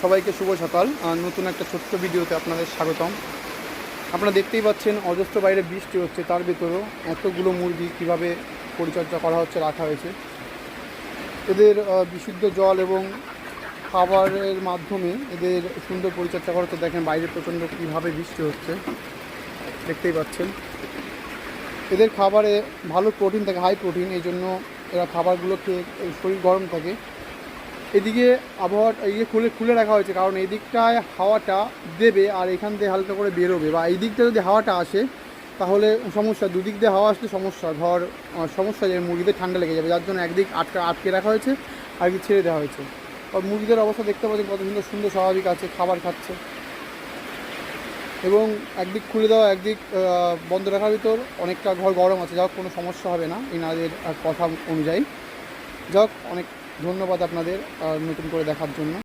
সবাইকে শুভ সকাল। নতুন একটা ছোট্ট ভিডিওতে আপনাদের স্বাগতম। আপনারা দেখতেই পাচ্ছেন অজস্র বাইরে বৃষ্টি হচ্ছে, তার ভেতরেও এতগুলো মুরগি কীভাবে পরিচর্যা করা হচ্ছে, রাখা হয়েছে। এদের বিশুদ্ধ জল এবং খাবারের মাধ্যমে এদের সুন্দর পরিচর্যা করা হচ্ছে। দেখেন বাইরে প্রচণ্ড কীভাবে বৃষ্টি হচ্ছে, দেখতেই পাচ্ছেন। এদের খাবারে ভালো প্রোটিন থাকে, হাই প্রোটিন, এই জন্য এরা খাবারগুলো খেয়ে শরীর গরম থাকে। এদিকে আবহাওয়া খুলে রাখা হয়েছে, কারণ এই দিকটায় হাওয়াটা দেবে আর এখান দিয়ে হালকা করে বেরোবে, বা এই দিকটা যদি হাওয়াটা আসে তাহলে সমস্যা, দুদিক দিয়ে হাওয়া আসলে সমস্যা, সমস্যা যে মুরগিদের ঠান্ডা লেগে যাবে, যার জন্য একদিক আটকে রাখা হয়েছে আর একদিক ছেড়ে দেওয়া হয়েছে। আর মুরগিদের অবস্থা দেখতে পাচ্ছেন কত সুন্দর স্বাভাবিক আছে, খাবার খাচ্ছে। এবং একদিক খুলে দেওয়া একদিক বন্ধ রাখার ভিতর অনেকটা ঘর গরম আছে, যাক কোনো সমস্যা হবে না এনাদের কথা অনুযায়ী। যাক, অনেক ধন্যবাদ আপনাদের নতুন করে দেখার জন্য।